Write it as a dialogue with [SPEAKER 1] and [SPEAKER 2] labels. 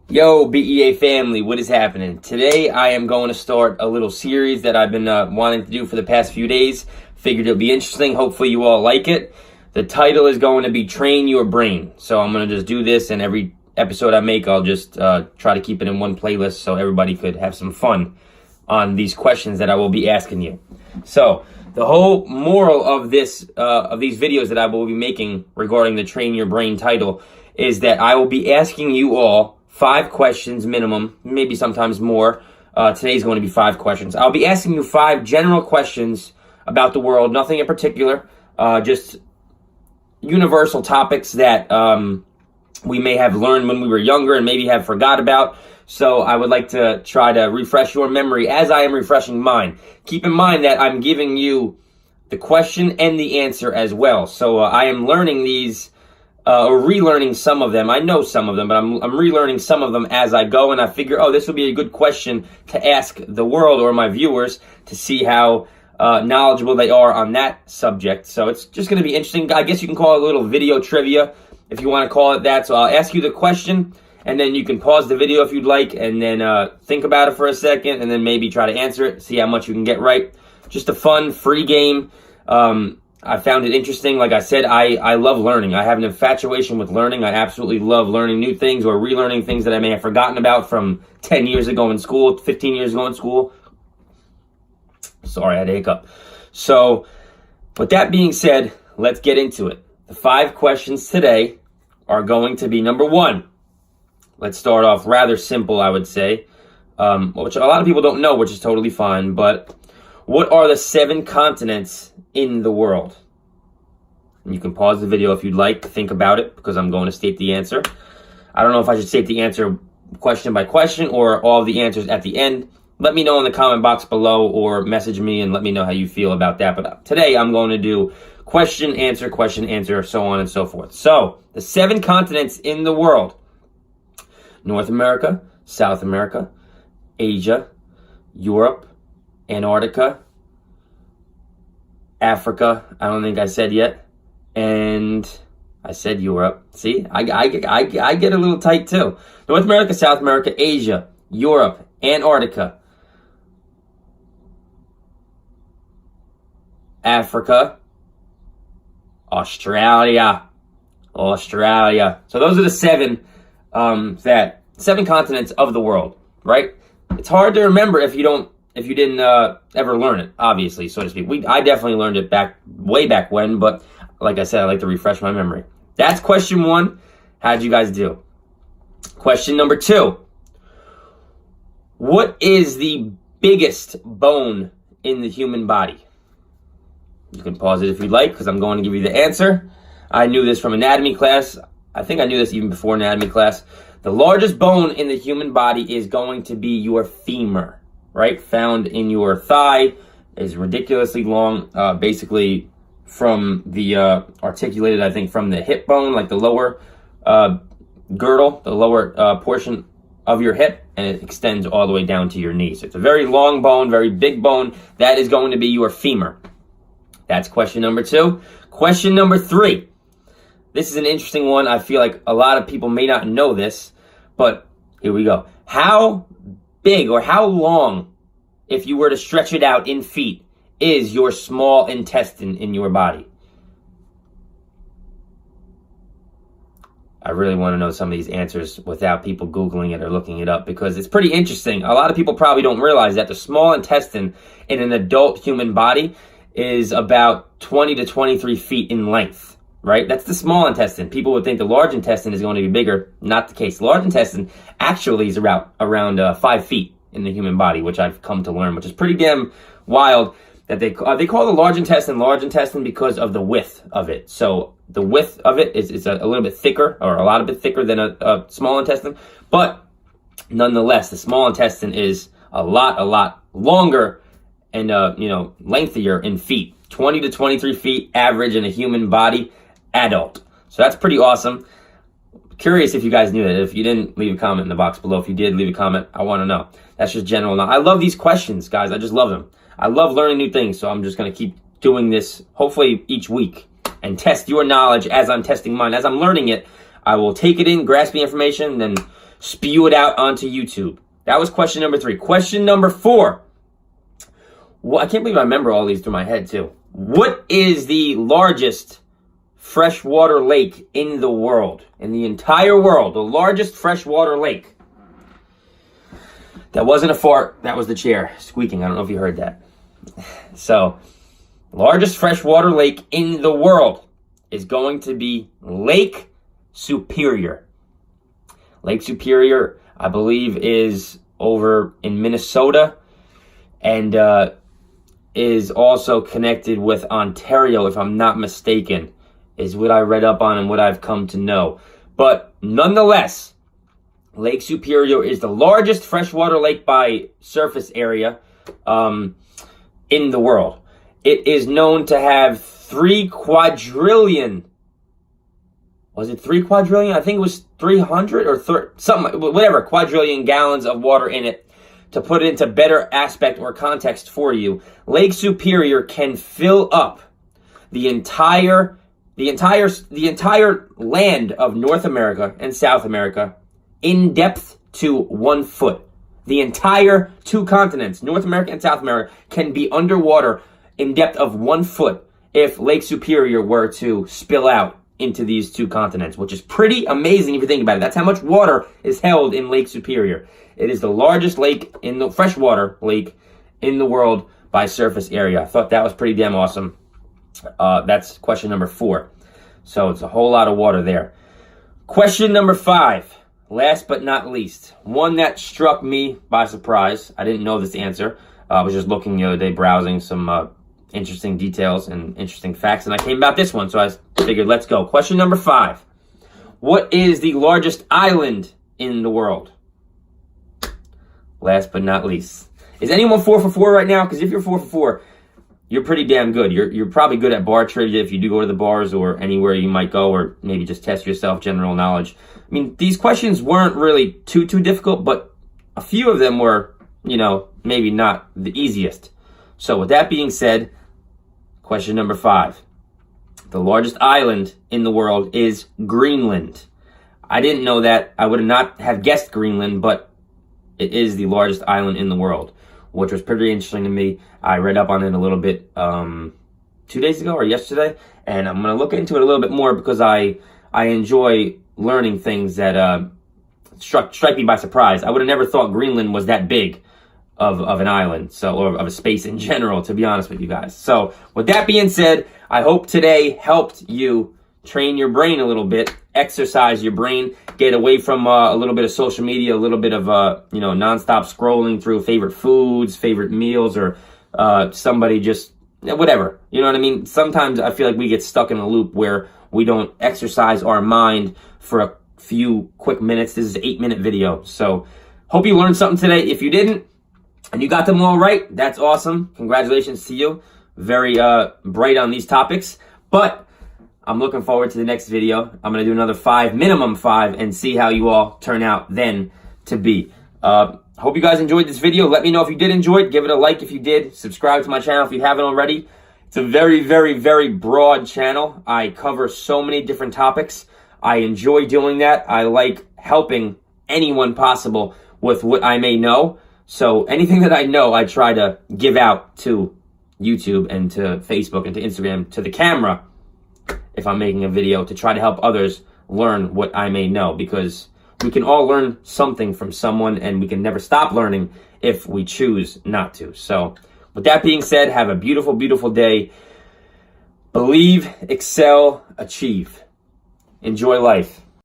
[SPEAKER 1] Yo, B.E.A. family, what is happening? Today I am going to start a little series that I've been wanting to do for the past few days. Figured it'll be interesting. Hopefully you all like it. The title is going to be Train Your Brain. So I'm going to just do this, and every episode I make, I'll just try to keep it in one playlist so everybody could have some fun on these questions that I will be asking you. So the whole moral of these videos that I will be making regarding the Train Your Brain title is that I will be asking you all 5 questions minimum, maybe sometimes more. Today's going to be 5 questions. I'll be asking you 5 general questions about the world, nothing in particular, just universal topics that we may have learned when we were younger and maybe have forgot about. So I would like to try to refresh your memory as I am refreshing mine. Keep in mind that I'm giving you the question and the answer as well. So I am learning these or relearning some of them. I know some of them, but I'm relearning some of them as I go, and I figure, this will be a good question to ask the world or my viewers to see how knowledgeable they are on that subject. So it's just going to be interesting. I guess you can call it a little video trivia if you want to call it that. So I'll ask you the question, and then you can pause the video if you'd like, and then think about it for a second, and then maybe try to answer it, see how much you can get right. Just a fun, free game. I found it interesting. Like I said, I love learning. I have an infatuation with learning. I absolutely love learning new things or relearning things that I may have forgotten about from 10 years ago in school, 15 years ago in school. Sorry, I had a hiccup. So, with that being said, let's get into it. The 5 questions today are going to be, number 1. Let's start off rather simple, I would say, which a lot of people don't know, which is totally fine. But what are the 7 continents in the world? And you can pause the video if you'd like, think about it, because I'm going to state the answer. I don't know if I should state the answer question by question or all of the answers at the end. Let me know in the comment box below or message me and let me know how you feel about that. But today I'm going to do question, answer, so on and so forth. So, the 7 continents in the world: North America, South America, Asia, Europe, Antarctica, Africa, I don't think I said yet, and I said Europe. See, I get a little tight too. North America, South America, Asia, Europe, Antarctica, Africa, Australia. So those are the 7 7 continents of the world, right? It's hard to remember if you didn't ever learn it, obviously, so to speak. I definitely learned it way back when, but like I said, I like to refresh my memory. That's question 1. How'd you guys do? Question number 2. What is the biggest bone in the human body? You can pause it if you'd like, because I'm going to give you the answer. I knew this from anatomy class. I think I knew this even before anatomy class. The largest bone in the human body is going to be your femur, right? Found in your thigh, is ridiculously long, basically from the articulated, I think, from the hip bone, like the lower girdle, the lower portion of your hip, and it extends all the way down to your knee. So it's a very long bone, very big bone. That is going to be your femur. That's question number 2. Question number 3. This is an interesting one. I feel like a lot of people may not know this, but here we go. How big or how long, if you were to stretch it out in feet, is your small intestine in your body? I really want to know some of these answers without people Googling it or looking it up, because it's pretty interesting. A lot of people probably don't realize that the small intestine in an adult human body is about 20 to 23 feet in length, right? That's the small intestine. People would think the large intestine is going to be bigger. Not the case. The large intestine actually is around 5 feet in the human body, which I've come to learn, which is pretty damn wild. That they call the large intestine because of the width of it. So the width of it is a little bit thicker, or a lot bit thicker than a small intestine. But nonetheless, the small intestine is a lot longer and lengthier in feet. 20 to 23 feet average in a human body, adult. So that's pretty awesome. Curious if you guys knew that. If you didn't, leave a comment in the box below. If you did, leave a comment. I want to know. That's just general. Now, I love these questions, guys. I just love them. I love learning new things, so I'm just going to keep doing this, hopefully each week, and test your knowledge as I'm testing mine. As I'm learning it, I will take it in, grasp the information, then spew it out onto YouTube. That was question number 3. Question number 4. Well, I can't believe I remember all these through my head, too. What is the largest freshwater lake in the world? In the entire world, the largest freshwater lake. That wasn't a fart. That was the chair squeaking. I don't know if you heard that. So, largest freshwater lake in the world is going to be Lake Superior. Lake Superior, I believe, is over in Minnesota and is also connected with Ontario, if I'm not mistaken, is what I read up on and what I've come to know. But nonetheless, Lake Superior is the largest freshwater lake by surface area in the world. It is known to have 3 quadrillion. Was it 3 quadrillion? I think it was 300 or something, whatever, quadrillion gallons of water in it. To put it into better aspect or context for you, Lake Superior can fill up the entire land of North America and South America in depth to 1 foot. The entire 2 continents, North America and South America, can be underwater in depth of 1 foot if Lake Superior were to spill out into these 2 continents, which is pretty amazing if you think about it. That's how much water is held in Lake Superior. It is the largest lake in the freshwater lake in the world by surface area. I thought that was pretty damn awesome. That's question number 4. So it's a whole lot of water there. Question number 5. Last but not least, one that struck me by surprise. I didn't know this answer. I was just looking the other day, browsing some interesting details and interesting facts, and I came about this one, so I figured let's go. Question number 5. What is the largest island in the world? Last but not least. Is anyone 4 for 4 right now? Because if you're 4 for 4, you're pretty damn good. You're probably good at bar trivia if you do go to the bars or anywhere you might go, or maybe just test yourself, general knowledge. I mean, these questions weren't really too difficult, but a few of them were, maybe not the easiest. So with that being said, question number 5. The largest island in the world is Greenland. I didn't know that. I would not have guessed Greenland, but it is the largest island in the world, which was pretty interesting to me. I read up on it a little bit 2 days ago or yesterday, and I'm going to look into it a little bit more because I enjoy learning things that strike me by surprise. I would have never thought Greenland was that big of an island, or of a space in general, to be honest with you guys. So with that being said, I hope today helped you train your brain a little bit, exercise your brain, get away from a little bit of social media, a little bit of nonstop scrolling through favorite foods, favorite meals, or somebody just whatever. You know what I mean? Sometimes I feel like we get stuck in a loop where we don't exercise our mind for a few quick minutes. This is an 8-minute video, so hope you learned something today. If you didn't and you got them all right, that's awesome. Congratulations to you. Very bright on these topics, but I'm looking forward to the next video. I'm going to do another 5, minimum 5, and see how you all turn out then to be. Hope you guys enjoyed this video. Let me know if you did enjoy it. Give it a like if you did. Subscribe to my channel if you haven't already. It's a very, very, very broad channel. I cover so many different topics. I enjoy doing that. I like helping anyone possible with what I may know. So anything that I know, I try to give out to YouTube and to Facebook and to Instagram, to the camera, if I'm making a video, to try to help others learn what I may know, because we can all learn something from someone, and we can never stop learning if we choose not to. So with that being said, have a beautiful, beautiful day. Believe, excel, achieve. Enjoy life.